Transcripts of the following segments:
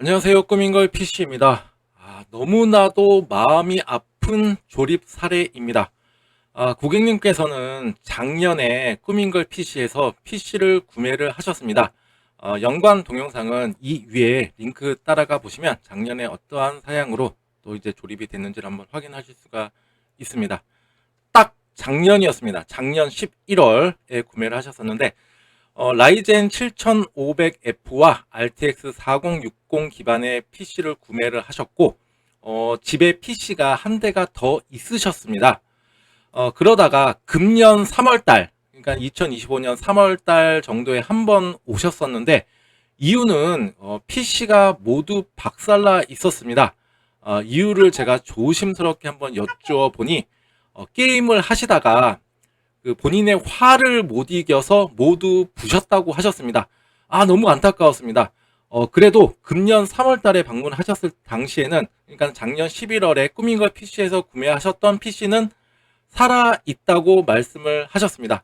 안녕하세요. 꾸민걸 PC입니다. 너무나도 마음이 아픈 조립 사례입니다. 고객님께서는 작년에 꾸민걸 PC에서 PC를 구매를 하셨습니다. 연관 동영상은 이 위에 링크 따라가 보시면 작년에 어떠한 사양으로 또 이제 조립이 됐는지를 한번 확인하실 수가 있습니다. 딱 작년이었습니다. 작년 11월에 구매를 하셨었는데 라이젠 7500F와 RTX 4060 기반의 PC를 구매를 하셨고 집에 PC가 한 대가 더 있으셨습니다. 그러다가 금년 3월달, 그러니까 2025년 3월달 정도에 한 번 오셨었는데 이유는 PC가 모두 박살나 있었습니다. 이유를 제가 조심스럽게 한번 여쭈어보니 게임을 하시다가 그 본인의 화를 못 이겨서 모두 부셨다고 하셨습니다. 너무 안타까웠습니다. 그래도 금년 3월 달에 방문하셨을 당시에는, 그러니까 작년 11월에 꾸민걸 PC에서 구매하셨던 PC는 살아있다고 말씀을 하셨습니다.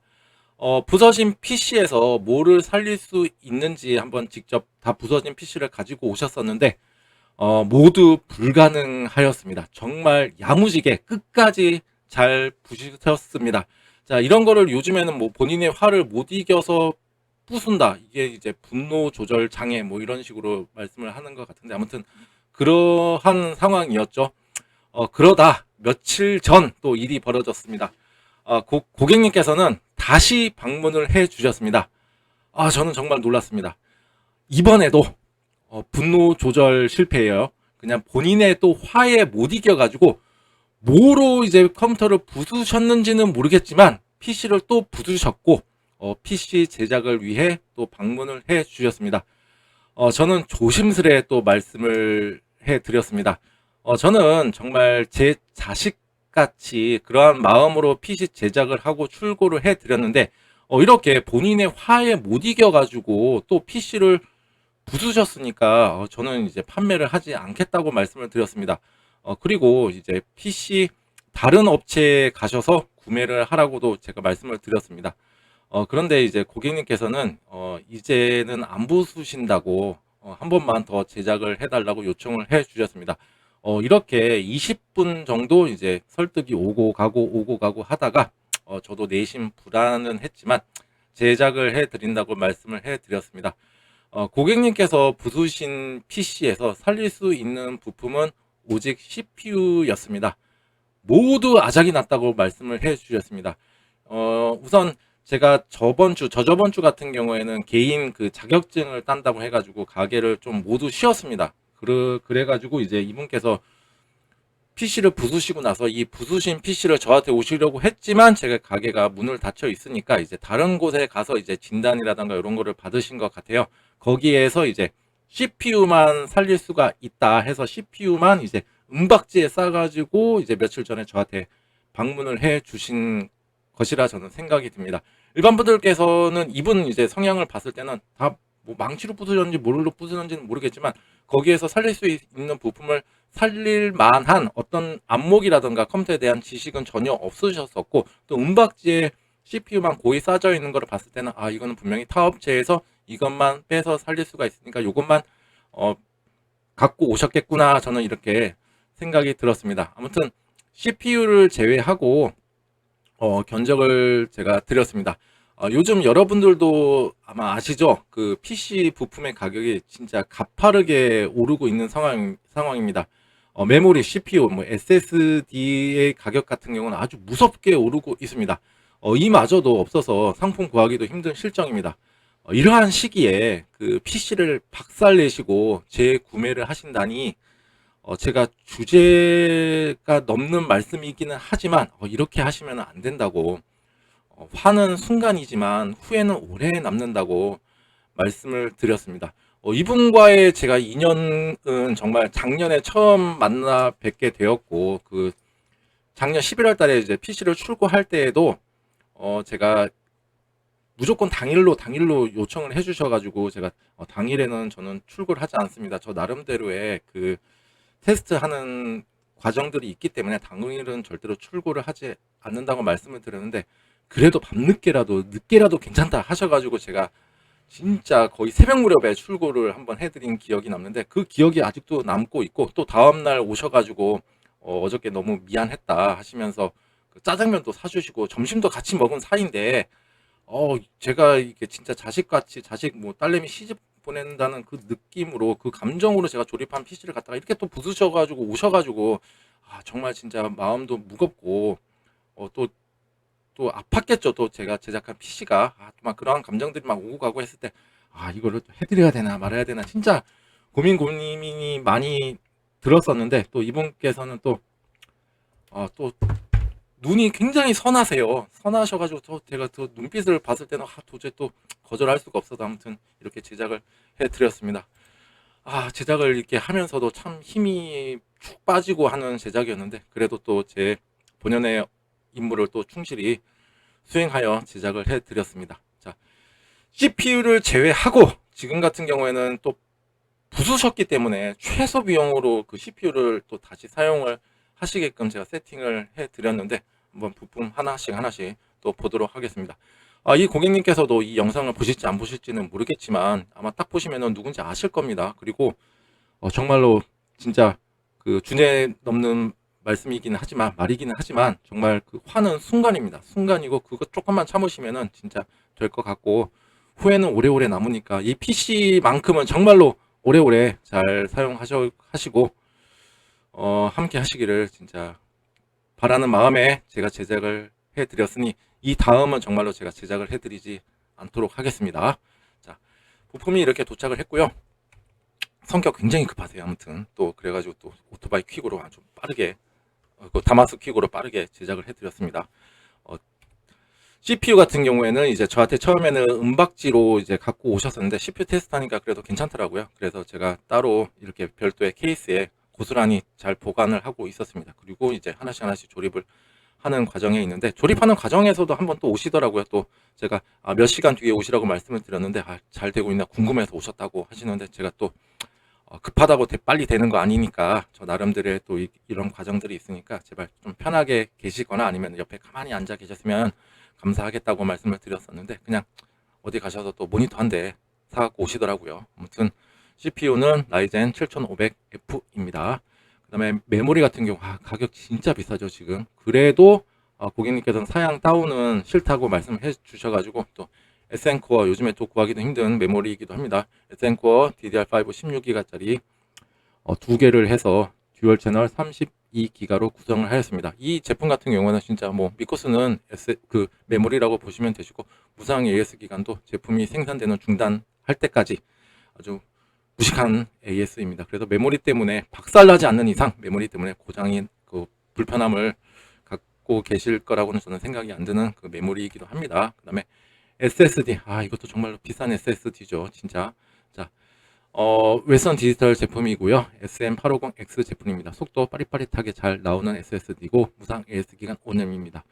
부서진 PC에서 뭐를 살릴 수 있는지 한번 직접 다 부서진 PC를 가지고 오셨었는데, 모두 불가능하였습니다. 정말 야무지게 끝까지 잘 부수셨습니다. 자, 이런 거를 요즘에는 뭐 본인의 화를 못 이겨서 부순다. 이게 이제 분노 조절 장애 뭐 이런 식으로 말씀을 하는 것 같은데 아무튼 그러한 상황이었죠. 그러다 며칠 전 또 일이 벌어졌습니다. 고객님께서는 다시 방문을 해 주셨습니다. 저는 정말 놀랐습니다. 이번에도 분노 조절 실패예요. 그냥 본인의 또 화에 못 이겨가지고 뭐로 이제 컴퓨터를 부수셨는지는 모르겠지만 PC를 또 부수셨고 PC 제작을 위해 또 방문을 해 주셨습니다. 저는 조심스레 또 말씀을 해 드렸습니다. 저는 정말 제 자식같이 그러한 마음으로 PC 제작을 하고 출고를 해 드렸는데 이렇게 본인의 화에 못 이겨가지고 또 PC를 부수셨으니까 저는 이제 판매를 하지 않겠다고 말씀을 드렸습니다. 그리고 이제 PC 다른 업체에 가셔서 구매를 하라고도 제가 말씀을 드렸습니다. 그런데 이제 고객님께서는 이제는 안 부수신다고 한 번만 더 제작을 해달라고 요청을 해 주셨습니다. 이렇게 20분 정도 이제 설득이 오고 가고 하다가 저도 내심 불안은 했지만 제작을 해 드린다고 말씀을 해 드렸습니다. 고객님께서 부수신 PC에서 살릴 수 있는 부품은 오직 CPU였습니다. 모두 아작이 났다고 말씀을 해 주셨습니다. 우선 제가 저저번 주 같은 경우에는 개인 그 자격증을 딴다고 해가지고 가게를 좀 모두 쉬었습니다. 그래가지고 이제 이분께서 PC를 부수시고 나서 이 부수신 PC를 저한테 오시려고 했지만 제가 가게가 문을 닫혀 있으니까 이제 다른 곳에 가서 이제 진단이라던가 이런 거를 받으신 것 같아요. 거기에서 이제 CPU만 살릴 수가 있다 해서 CPU만 이제 은박지에 싸가지고 이제 며칠 전에 저한테 방문을 해 주신 것이라 저는 생각이 듭니다. 일반 분들께서는 이분 이제 성향을 봤을 때는 다 뭐 망치로 부수는지 뭘로 부수는지는 모르겠지만 거기에서 살릴 수 있는 부품을 살릴 만한 어떤 안목이라든가 컴퓨터에 대한 지식은 전혀 없으셨었고 또 은박지에 CPU만 고이 싸져 있는 거를 봤을 때는 이거는 분명히 타 업체에서 이것만 빼서 살릴 수가 있으니까 이것만 갖고 오셨겠구나 저는 이렇게 생각이 들었습니다. 아무튼 CPU를 제외하고 견적을 제가 드렸습니다. 요즘 여러분들도 아마 아시죠? 그 PC 부품의 가격이 진짜 가파르게 오르고 있는 상황입니다. 메모리, CPU, 뭐 SSD의 가격 같은 경우는 아주 무섭게 오르고 있습니다. 이마저도 없어서 상품 구하기도 힘든 실정입니다. 이러한 시기에 그 PC를 박살내시고 재구매를 하신다니 제가 주제가 넘는 말씀이기는 하지만 이렇게 하시면 안 된다고 화는 순간이지만 후회는 오래 남는다고 말씀을 드렸습니다. 이분과의 제가 인연은 정말 작년에 처음 만나 뵙게 되었고 그 작년 11월 달에 이제 PC를 출고할 때에도 제가 무조건 당일로 요청을 해주셔가지고 제가 당일에는 저는 출고를 하지 않습니다. 저 나름대로의 그 테스트하는 과정들이 있기 때문에 당일은 절대로 출고를 하지 않는다고 말씀을 드렸는데 그래도 밤늦게라도 늦게라도 괜찮다 하셔가지고 제가 진짜 거의 새벽 무렵에 출고를 한번 해드린 기억이 남는데 그 기억이 아직도 남고 있고 또 다음날 오셔가지고 어저께 너무 미안했다 하시면서 그 짜장면도 사주시고 점심도 같이 먹은 사이인데 제가 이게 진짜 자식같이 자식 뭐 딸내미 시집 보낸다는 그 느낌으로 그 감정으로 제가 조립한 PC를 갖다가 이렇게 또 부수셔가지고 오셔가지고 정말 진짜 마음도 무겁고 또 아팠겠죠. 또 제가 제작한 PC가 막 그러한 감정들이 막 오고 가고 했을 때 이거를 또 해드려야 되나 말아야 되나 진짜 고민이 많이 들었었는데 또 이분께서는 또 눈이 굉장히 선하셔가지고 또 제가 그 눈빛을 봤을 때는 도저히 또 거절할 수가 없어서 아무튼 이렇게 제작을 해드렸습니다. 제작을 이렇게 하면서도 참 힘이 축 빠지고 하는 제작이었는데 그래도 또 제 본연의 임무를 또 충실히 수행하여 제작을 해드렸습니다. 자, CPU를 제외하고 지금 같은 경우에는 또 부수셨기 때문에 최소 비용으로 그 CPU를 또 다시 사용을 하시게끔 제가 세팅을 해드렸는데 한번 부품 하나씩 또 보도록 하겠습니다. 이 고객님께서도 이 영상을 보실지 안 보실지는 모르겠지만 아마 딱 보시면은 누군지 아실 겁니다. 그리고 정말로 진짜 그 주제 넘는 말이기는 하지만 정말 그 화는 순간입니다. 순간이고 그거 조금만 참으시면은 진짜 될 것 같고 후회는 오래오래 남으니까 이 PC만큼은 정말로 오래오래 잘 사용하시고 함께 하시기를 진짜 바라는 마음에 제가 제작을 해드렸으니 이 다음은 정말로 제가 제작을 해드리지 않도록 하겠습니다. 자, 부품이 이렇게 도착을 했고요. 성격 굉장히 급하세요. 아무튼 또 그래가지고 또 오토바이 퀵으로 아주 빠르게 그 다마스 퀵으로 빠르게 제작을 해드렸습니다. CPU 같은 경우에는 이제 저한테 처음에는 은박지로 이제 갖고 오셨었는데 CPU 테스트하니까 그래도 괜찮더라고요. 그래서 제가 따로 이렇게 별도의 케이스에 고스란히 잘 보관을 하고 있었습니다. 그리고 이제 하나씩 조립을 하는 과정에 있는데 조립하는 과정에서도 한번 또 오시더라고요. 또 제가 몇 시간 뒤에 오시라고 말씀을 드렸는데 잘 되고 있나 궁금해서 오셨다고 하시는데 제가 또 급하다고 빨리 되는 거 아니니까 저 나름대로의 또 이런 과정들이 있으니까 제발 좀 편하게 계시거나 아니면 옆에 가만히 앉아 계셨으면 감사하겠다고 말씀을 드렸었는데 그냥 어디 가셔서 또 모니터 한 대 사갖고 오시더라고요. 아무튼 CPU는 라이젠 7500F입니다. 그 다음에 메모리 같은 경우 가격 진짜 비싸죠 지금. 그래도 고객님께서는 사양 다운은 싫다고 말씀해 주셔가지고 또 SN코어 요즘에 또 구하기도 힘든 메모리이기도 합니다. SN코어 DDR5 16기가짜리 두 개를 해서 듀얼 채널 32기가로 구성을 하였습니다. 이 제품 같은 경우는 진짜 뭐 믿고 쓰는 그 메모리라고 보시면 되시고 무상 AS 기간도 제품이 생산되는 중단할 때까지 아주 무식한 AS입니다. 그래서 메모리 때문에 박살나지 않는 이상 메모리 때문에 고장이 그 불편함을 갖고 계실 거라고는 저는 생각이 안 드는 그 메모리이기도 합니다. 그 다음에 SSD 이것도 정말로 비싼 SSD죠 진짜. 자, 웨스턴 디지털 제품이고요. SM850X 제품입니다. 속도 빠릿빠릿하게 잘 나오는 SSD고 무상 AS 기간 5년입니다.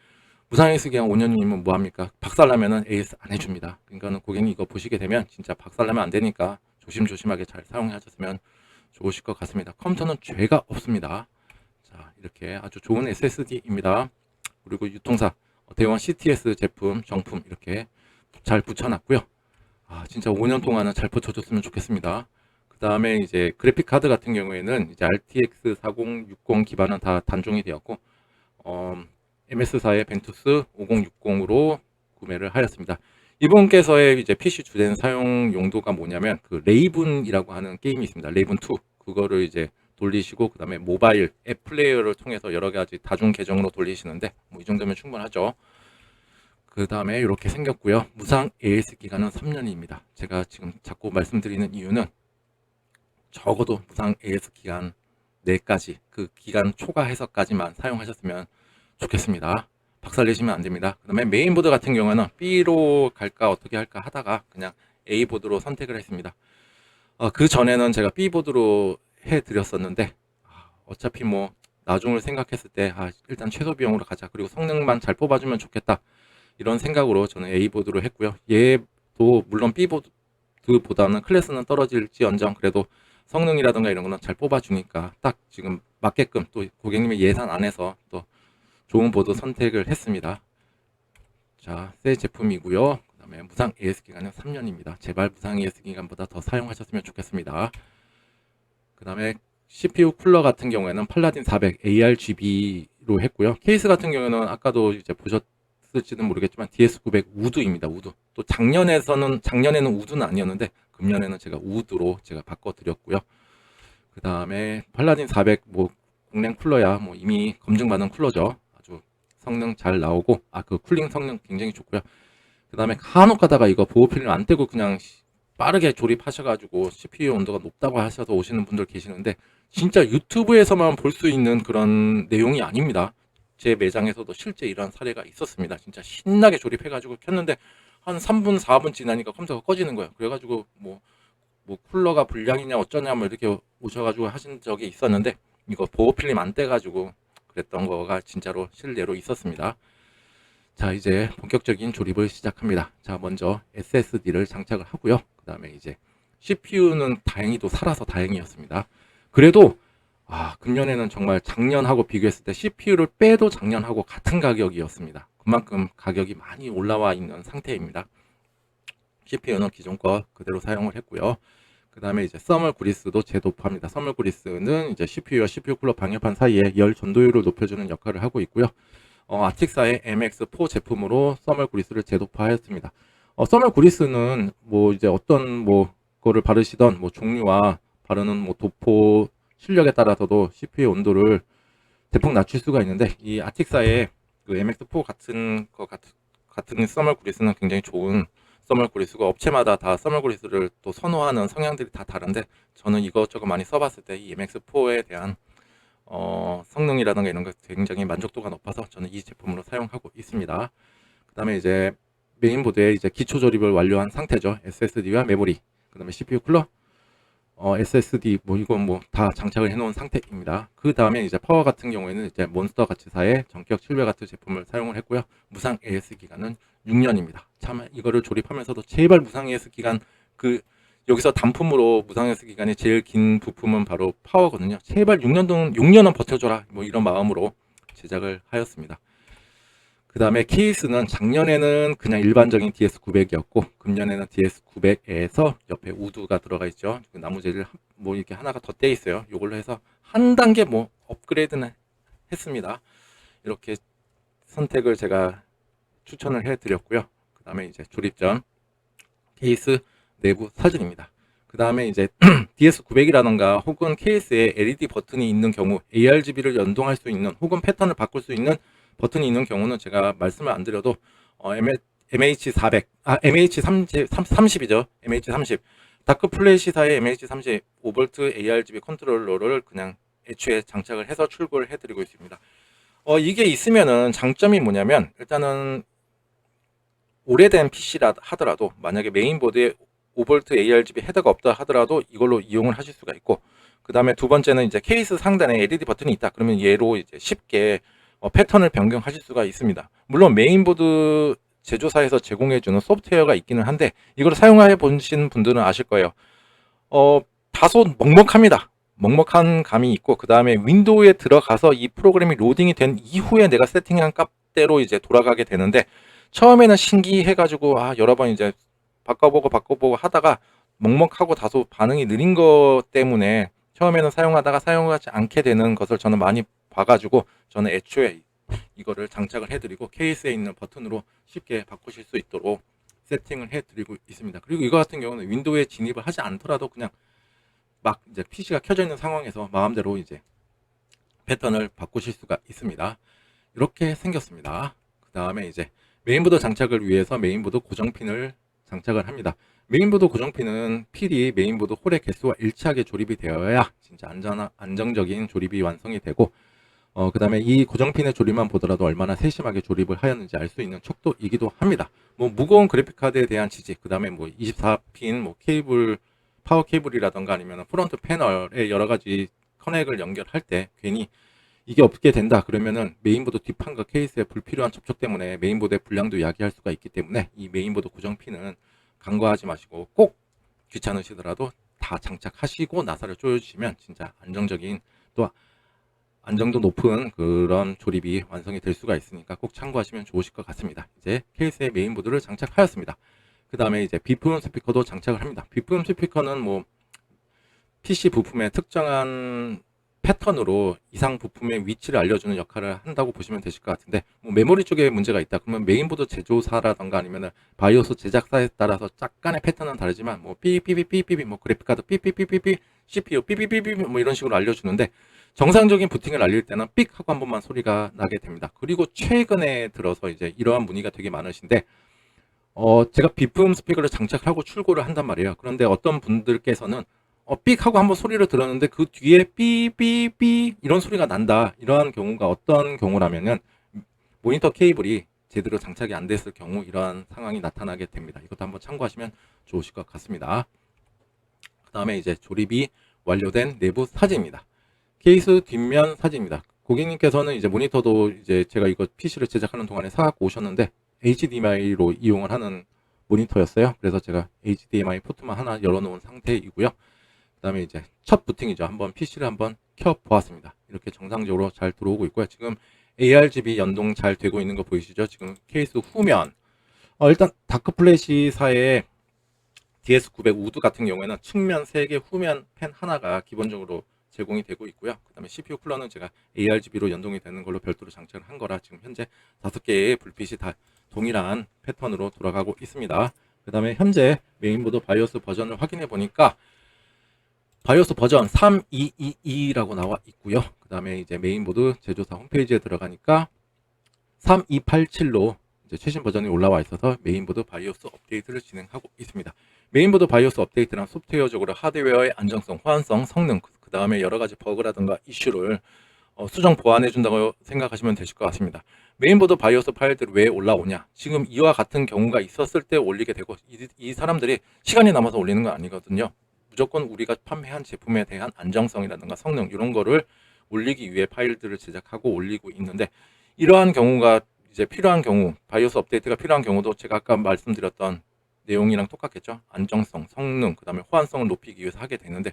무상 AS 기간 5년이면 뭐합니까? 박살나면은 AS 안 해줍니다. 그러니까 고객님 이거 보시게 되면 진짜 박살나면 안 되니까 조심조심하게 잘 사용하셨으면 좋으실 것 같습니다. 컴퓨터는 죄가 없습니다. 자, 이렇게 아주 좋은 SSD입니다. 그리고 유통사 대원 CTS 제품 정품 이렇게 잘 붙여놨고요. 진짜 5년 동안은 잘 붙여줬으면 좋겠습니다. 그 다음에 이제 그래픽 카드 같은 경우에는 이제 RTX 4060 기반은 다 단종이 되었고 MS사의 벤투스 5060으로 구매를 하였습니다. 이분께서의 이제 PC 주된 사용 용도가 뭐냐면 그 레이븐이라고 하는 게임이 있습니다. 레이븐 2 그거를 이제 돌리시고 그 다음에 모바일 앱 플레이어를 통해서 여러 가지 다중 계정으로 돌리시는데 뭐 이 정도면 충분하죠. 그 다음에 이렇게 생겼고요. 무상 AS 기간은 3년입니다. 제가 지금 자꾸 말씀드리는 이유는 적어도 무상 AS 기간 내까지 그 기간 초과해서까지만 사용하셨으면 좋겠습니다. 박살내시면 안 됩니다. 그 다음에 메인보드 같은 경우는 B로 갈까 어떻게 할까 하다가 그냥 A보드로 선택을 했습니다. 그 전에는 제가 B보드로 해드렸었는데 어차피 뭐 나중을 생각했을 때 일단 최소 비용으로 가자. 그리고 성능만 잘 뽑아주면 좋겠다. 이런 생각으로 저는 A보드로 했고요. 얘도 물론 B보드보다는 클래스는 떨어질지언정 그래도 성능이라든가 이런 거는 잘 뽑아주니까 딱 지금 맞게끔 또 고객님의 예산 안에서 또 좋은 보드 선택을 했습니다. 자, 새 제품이고요. 그다음에 무상 AS 기간은 3년입니다. 제발 무상 AS 기간보다 더 사용하셨으면 좋겠습니다. 그다음에 CPU 쿨러 같은 경우에는 팔라딘 400 ARGB로 했고요. 케이스 같은 경우에는 아까도 이제 보셨을지는 모르겠지만 DS900 우드입니다. 우드. 또 작년에는 우드는 아니었는데 금년에는 제가 우드로 제가 바꿔드렸고요. 그 다음에 팔라딘 400 뭐 공랭 쿨러야 뭐 이미 검증받은 쿨러죠. 아주 성능 잘 나오고 그 쿨링 성능 굉장히 좋고요. 그 다음에 간혹 가다가 이거 보호 필름 안 떼고 그냥 빠르게 조립하셔가지고 CPU 온도가 높다고 하셔서 오시는 분들 계시는데 진짜 유튜브에서만 볼 수 있는 그런 내용이 아닙니다. 제 매장에서도 실제 이런 사례가 있었습니다. 진짜 신나게 조립해가지고 켰는데 한 3분 4분 지나니까 컴퓨터가 꺼지는 거예요. 그래가지고 뭐 쿨러가 불량이냐 어쩌냐 뭐 이렇게 오셔가지고 하신 적이 있었는데 이거 보호 필름 안 떼가지고 그랬던 거가 진짜로 실례로 있었습니다. 자, 이제 본격적인 조립을 시작합니다. 자, 먼저 SSD를 장착을 하고요. 그 다음에 이제 CPU는 다행히도 살아서 다행이었습니다. 그래도 금년에는 정말 작년하고 비교했을 때 CPU를 빼도 작년하고 같은 가격이었습니다. 그만큼 가격이 많이 올라와 있는 상태입니다. CPU는 기존 거 그대로 사용을 했고요. 그 다음에 이제 서멀 그리스도 재도포합니다. 서멀 그리스는 이제 CPU와 CPU 쿨러 방열판 사이에 열 전도율을 높여주는 역할을 하고 있고요. 아틱사의 MX4 제품으로 서멀 그리스를 재도포하였습니다. 서멀 그리스는 뭐 이제 어떤 거를 바르시던 종류와 바르는 도포 실력에 따라서도 CPU 온도를 대폭 낮출 수가 있는데 이 아틱사의 그 MX4 같은 서멀 그리스는 굉장히 좋은 서멀 그리스고 업체마다 다 서멀 그리스를 또 선호하는 성향들이 다 다른데 저는 이것저것 많이 써봤을 때 이 MX4에 대한 성능이라든가 이런 거 굉장히 만족도가 높아서 저는 이 제품으로 사용하고 있습니다. 그 다음에 이제 메인보드에 이제 기초 조립을 완료한 상태죠. SSD와 메모리, 그 다음에 CPU 쿨러, SSD 이건 다 장착을 해놓은 상태입니다. 그 다음에 이제 파워 같은 경우에는 이제 몬스터 가치사의 전격 700W 제품을 사용을 했고요. 무상 AS 기간은 6년입니다. 참 이거를 조립하면서도 제발 무상 AS 기간 여기서 단품으로 무상 AS 기간이 제일 긴 부품은 바로 파워거든요. 제발 6년은 버텨줘라 이런 마음으로 제작을 하였습니다. 그 다음에 케이스는 작년에는 그냥 일반적인 DS900이었고 금년에는 DS900에서 옆에 우드가 들어가 있죠. 나무 재질 이렇게 하나가 덧대 있어요. 이걸로 해서 한 단계 업그레이드는 했습니다. 이렇게 선택을 제가 추천을 해드렸고요. 그 다음에 이제 조립 전 케이스 내부 사진입니다. 그 다음에 이제 DS900이라던가 혹은 케이스에 LED 버튼이 있는 경우 ARGB를 연동할 수 있는 혹은 패턴을 바꿀 수 있는 버튼이 있는 경우는 제가 말씀을 안 드려도 MH400, MH30이죠. MH30 다크 플래시사의 MH30 5V ARGB 컨트롤러를 그냥 애초에 장착을 해서 출고를 해드리고 있습니다. 이게 있으면은 장점이 뭐냐면 일단은 오래된 PC라 하더라도 만약에 메인보드에 5V ARGB 헤더가 없다 하더라도 이걸로 이용을 하실 수가 있고 그 다음에 두 번째는 이제 케이스 상단에 LED 버튼이 있다 그러면 얘로 이제 쉽게 패턴을 변경하실 수가 있습니다. 물론 메인보드 제조사에서 제공해주는 소프트웨어가 있기는 한데 이걸 사용해 보신 분들은 아실 거예요. 다소 먹먹합니다. 먹먹한 감이 있고 그 다음에 윈도우에 들어가서 이 프로그램이 로딩이 된 이후에 내가 세팅한 값대로 이제 돌아가게 되는데 처음에는 신기해가지고 여러 번 이제 바꿔보고 하다가 먹먹하고 다소 반응이 느린 것 때문에 처음에는 사용하다가 사용하지 않게 되는 것을 저는 많이 봐가지고 저는 애초에 이거를 장착을 해드리고 케이스에 있는 버튼으로 쉽게 바꾸실 수 있도록 세팅을 해드리고 있습니다. 그리고 이거 같은 경우는 윈도우에 진입을 하지 않더라도 그냥 막 이제 PC가 켜져 있는 상황에서 마음대로 이제 패턴을 바꾸실 수가 있습니다. 이렇게 생겼습니다. 그 다음에 이제 메인보드 장착을 위해서 메인보드 고정핀을 장착을 합니다. 메인보드 고정핀은 필히 메인보드 홀의 개수와 일치하게 조립이 되어야 진짜 안정적인 조립이 완성이 되고 그 다음에 이 고정핀의 조립만 보더라도 얼마나 세심하게 조립을 하였는지 알 수 있는 척도이기도 합니다. 무거운 그래픽카드에 대한 지지, 그 다음에 24핀 케이블, 파워 케이블이라던가 아니면 프론트 패널에 여러 가지 커넥을 연결할 때 괜히 이게 없게 된다 그러면은 메인보드 뒷판과 케이스에 불필요한 접촉 때문에 메인보드의 불량도 야기할 수가 있기 때문에 이 메인보드 고정핀은 간과하지 마시고 꼭 귀찮으시더라도 다 장착하시고 나사를 조여주시면 진짜 안정적인 또 안정도 높은 그런 조립이 완성이 될 수가 있으니까 꼭 참고하시면 좋으실 것 같습니다. 이제 케이스에 메인보드를 장착하였습니다. 그 다음에 이제 비품 스피커도 장착을 합니다. 비품 스피커는 뭐 PC 부품의 특정한 패턴으로 이상 부품의 위치를 알려주는 역할을 한다고 보시면 되실 것 같은데, 뭐 메모리 쪽에 문제가 있다 그러면 메인보드 제조사라던가 아니면 바이오스 제작사에 따라서 약간의 패턴은 다르지만 뭐 삐삐삐삐삐 뭐 그래픽카드 삐삐삐삐삐 CPU 삐삐삐삐 뭐 이런 식으로 알려주는데, 정상적인 부팅을 알릴 때는 삑 하고 한 번만 소리가 나게 됩니다. 그리고 최근에 들어서 이제 이러한 문의가 되게 많으신데, 제가 비품 스피커를 장착하고 출고를 한단 말이에요. 그런데 어떤 분들께서는 삑 하고 한번 소리를 들었는데 그 뒤에 삐삐삐 이런 소리가 난다. 이러한 경우가 어떤 경우라면은 모니터 케이블이 제대로 장착이 안 됐을 경우 이러한 상황이 나타나게 됩니다. 이것도 한번 참고하시면 좋으실 것 같습니다. 그 다음에 이제 조립이 완료된 내부 사진입니다. 케이스 뒷면 사진입니다. 고객님께서는 이제 모니터도 이제 제가 이거 PC를 제작하는 동안에 사갖고 오셨는데 HDMI로 이용을 하는 모니터였어요. 그래서 제가 HDMI 포트만 하나 열어놓은 상태이고요. 그 다음에 이제 첫 부팅이죠. 한번 PC를 한번 켜 보았습니다. 이렇게 정상적으로 잘 들어오고 있고요. 지금 ARGB 연동 잘 되고 있는 거 보이시죠? 지금 케이스 후면 일단 다크플래시사의 DS900 우드 같은 경우에는 측면 3개, 후면 펜 하나가 기본적으로 제공이 되고 있고요. 그 다음에 CPU 쿨러는 제가 ARGB로 연동이 되는 걸로 별도로 장착을 한 거라 지금 현재 5개의 불빛이 다 동일한 패턴으로 돌아가고 있습니다. 그 다음에 현재 메인보드 바이오스 버전을 확인해 보니까 바이오스 버전 3222라고 나와 있고요. 그 다음에 이제 메인보드 제조사 홈페이지에 들어가니까 3287로 이제 최신 버전이 올라와 있어서 메인보드 바이오스 업데이트를 진행하고 있습니다. 메인보드 바이오스 업데이트란 소프트웨어적으로 하드웨어의 안정성, 호환성, 성능, 그 다음에 여러 가지 버그라든가 이슈를 수정 보완해 준다고 생각하시면 되실 것 같습니다. 메인보드 바이오스 파일들이 왜 올라오냐? 지금 이와 같은 경우가 있었을 때 올리게 되고, 이 사람들이 시간이 남아서 올리는 건 아니거든요. 무조건 우리가 판매한 제품에 대한 안정성이라든가 성능 이런 거를 올리기 위해 파일들을 제작하고 올리고 있는데, 이러한 경우가 이제 필요한 경우, 바이오스 업데이트가 필요한 경우도 제가 아까 말씀드렸던 내용이랑 똑같겠죠. 안정성, 성능, 그 다음에 호환성을 높이기 위해서 하게 되는데,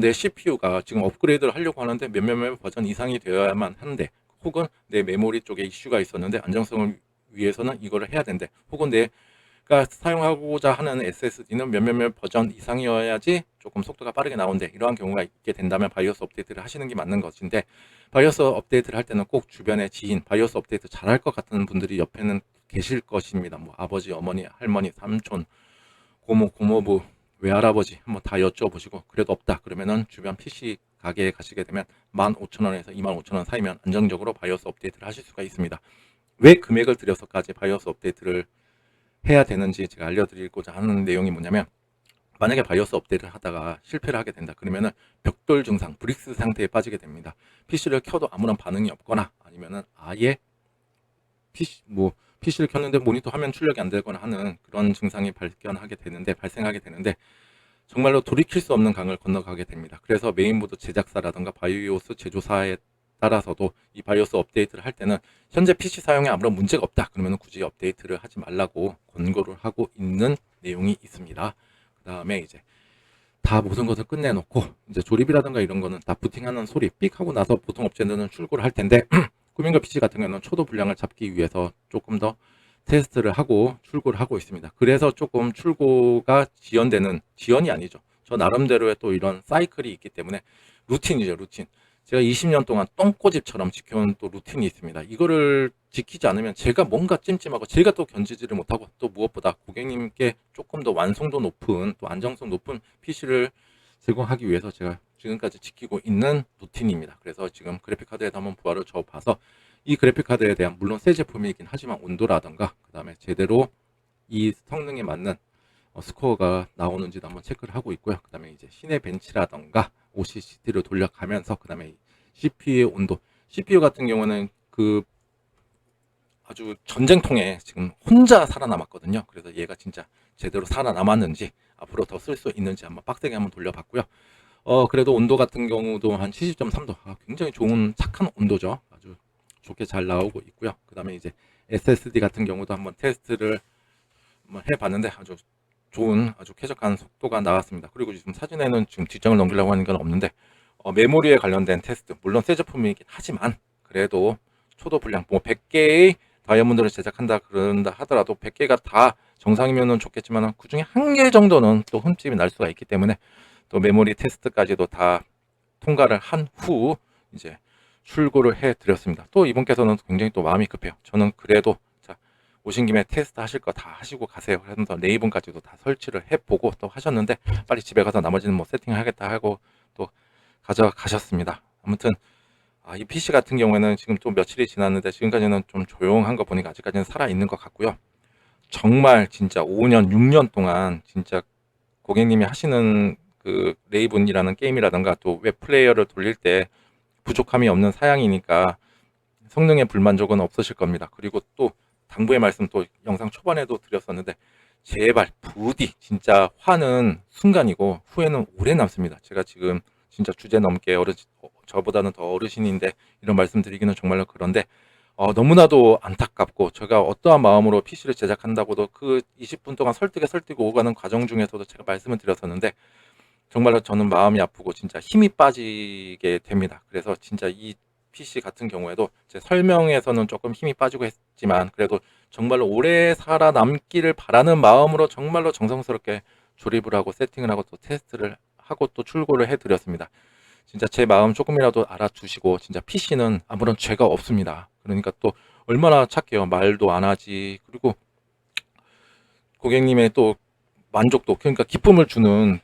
내 CPU가 지금 업그레이드를 하려고 하는데 몇몇몇 버전 이상이 되어야만 하는데, 혹은 내 메모리 쪽에 이슈가 있었는데 안정성을 위해서는 이거를 해야 되는데, 혹은 내가 사용하고자 하는 SSD는 몇몇몇 버전 이상이어야지 조금 속도가 빠르게 나오는데, 이러한 경우가 있게 된다면 바이오스 업데이트를 하시는 게 맞는 것인데, 바이오스 업데이트를 할 때는 꼭 주변에 지인, 바이오스 업데이트 잘할 것 같은 분들이 옆에는 계실 것입니다. 뭐 아버지, 어머니, 할머니, 삼촌, 고모, 고모부, 외할아버지 한번 다 여쭤보시고, 그래도 없다 그러면은 주변 PC 가게에 가시게 되면 15,000원에서 25,000원 사이면 안정적으로 바이오스 업데이트를 하실 수가 있습니다. 왜 금액을 들여서까지 바이오스 업데이트를 해야 되는지 제가 알려드리고자 하는 내용이 뭐냐면, 만약에 바이오스 업데이트를 하다가 실패를 하게 된다 그러면은 벽돌 증상, 브릭스 상태에 빠지게 됩니다. PC를 켜도 아무런 반응이 없거나, 아니면은 아예 PC를 켰는데 모니터 화면 출력이 안 되거나 하는 그런 증상이 발생하게 되는데 정말로 돌이킬 수 없는 강을 건너가게 됩니다. 그래서 메인보드 제작사라든가 바이오스 제조사에 따라서도 이 바이오스 업데이트를 할 때는 현재 PC 사용에 아무런 문제가 없다 그러면 굳이 업데이트를 하지 말라고 권고를 하고 있는 내용이 있습니다. 그 다음에 이제 다 모든 것을 끝내놓고 이제 조립이라든가 이런 거는 다 부팅하는 소리 삑 하고 나서 보통 업체들은 출고를 할 텐데, 꾸민거 PC 같은 경우는 초도 분량을 잡기 위해서 조금 더 테스트를 하고 출고를 하고 있습니다. 그래서 조금 출고가 지연이 아니죠. 저 나름대로의 또 이런 사이클이 있기 때문에 루틴이죠, 루틴. 제가 20년 동안 똥꼬집처럼 지켜온 또 루틴이 있습니다. 이거를 지키지 않으면 제가 뭔가 찜찜하고 제가 또 견디지를 못하고, 또 무엇보다 고객님께 조금 더 완성도 높은 또 안정성 높은 PC를 제공하기 위해서 제가 지금까지 지키고 있는 루틴입니다. 그래서 지금 그래픽카드에도 한번 부하를 줘봐서 이 그래픽카드에 대한, 물론 새 제품이긴 하지만 온도라던가 그 다음에 제대로 이 성능에 맞는 스코어가 나오는지도 한번 체크를 하고 있고요. 그 다음에 이제 시내 벤치라던가 OCCT를 돌려가면서 그 다음에 CPU의 온도, CPU 같은 경우는 그 아주 전쟁통에 지금 혼자 살아남았거든요. 그래서 얘가 진짜 제대로 살아남았는지 앞으로 더 쓸 수 있는지 한번 빡세게 한번 돌려봤고요. 그래도 온도 같은 경우도 한 70.3도, 굉장히 좋은 착한 온도죠. 아주 좋게 잘 나오고 있고요. 그 다음에 이제 SSD 같은 경우도 한번 테스트를 한번 해봤는데 아주 좋은, 아주 쾌적한 속도가 나왔습니다. 그리고 지금 사진에는 지금 뒷장을 넘기려고 하는 건 없는데, 메모리에 관련된 테스트, 물론 새 제품이긴 하지만 그래도 초도 분량, 뭐 100개의 다이아몬드를 제작한다 그런다 하더라도 100개가 다 정상이면은 좋겠지만 그 중에 한 개 정도는 또 흠집이 날 수가 있기 때문에 또 메모리 테스트까지도 다 통과를 한 후 이제 출고를 해 드렸습니다. 또 이분께서는 굉장히 또 마음이 급해요. 저는 그래도 자, 오신 김에 테스트 하실 거 다 하시고 가세요. 그래서 네이버까지도 다 설치를 해보고 또 하셨는데 빨리 집에 가서 나머지는 뭐 세팅하겠다 하고 또 가져가셨습니다. 아무튼 이 PC 같은 경우에는 지금 또 며칠이 지났는데 지금까지는 좀 조용한 거 보니까 아직까지는 살아 있는 것 같고요. 정말 진짜 5년, 6년 동안 진짜 고객님이 하시는 그 레이븐이라는 게임이라든가 또 웹 플레이어를 돌릴 때 부족함이 없는 사양이니까 성능에 불만족은 없으실 겁니다. 그리고 또 당부의 말씀 또 영상 초반에도 드렸었는데 제발 부디 진짜 화는 순간이고 후회는 오래 남습니다. 제가 지금 진짜 주제 넘게 저보다는 더 어르신인데 이런 말씀 드리기는 정말로 그런데 너무나도 안타깝고 제가 어떠한 마음으로 PC를 제작한다고도 그 20분 동안 설득에 오가는 과정 중에서도 제가 말씀을 드렸었는데 정말로 저는 마음이 아프고 진짜 힘이 빠지게 됩니다. 그래서 진짜 이 PC 같은 경우에도 제 설명에서는 조금 힘이 빠지고 했지만 그래도 정말로 오래 살아남기를 바라는 마음으로 정말로 정성스럽게 조립을 하고 세팅을 하고 또 테스트를 하고 또 출고를 해드렸습니다. 진짜 제 마음 조금이라도 알아주시고 진짜 PC는 아무런 죄가 없습니다. 그러니까 또 얼마나 착해요. 말도 안 하지. 그리고 고객님의 또 만족도 그러니까 기쁨을 주는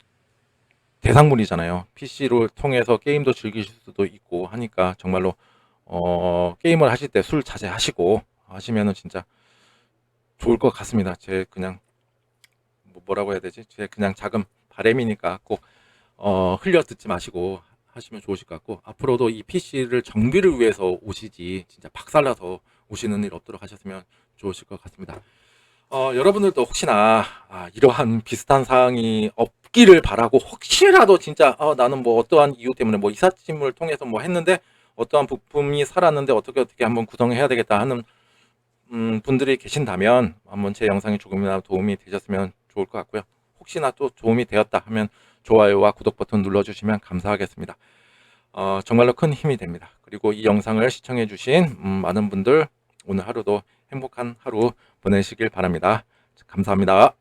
대상물이잖아요. PC를 통해서 게임도 즐기실 수도 있고 하니까 정말로 게임을 하실 때 술 자제하시고 하시면은 진짜 좋을 것 같습니다. 제 그냥 뭐라고 해야 되지? 제 그냥 작은 바람이니까 꼭 흘려 듣지 마시고 하시면 좋으실 것 같고 앞으로도 이 PC를 정비를 위해서 오시지 진짜 박살나서 오시는 일 없도록 하셨으면 좋으실 것 같습니다. 여러분들도 혹시나 이러한 비슷한 사항이 없기를 바라고 혹시라도 진짜 나는 뭐 어떠한 이유 때문에 뭐 이삿짐을 통해서 뭐 했는데 어떠한 부품이 살았는데 어떻게 한번 구성해야 되겠다 하는 분들이 계신다면 한번 제 영상이 조금이나마 도움이 되셨으면 좋을 것 같고요. 혹시나 또 도움이 되었다 하면 좋아요와 구독 버튼 눌러주시면 감사하겠습니다. 정말로 큰 힘이 됩니다. 그리고 이 영상을 시청해 주신 많은 분들 오늘 하루도 행복한 하루 보내시길 바랍니다. 감사합니다.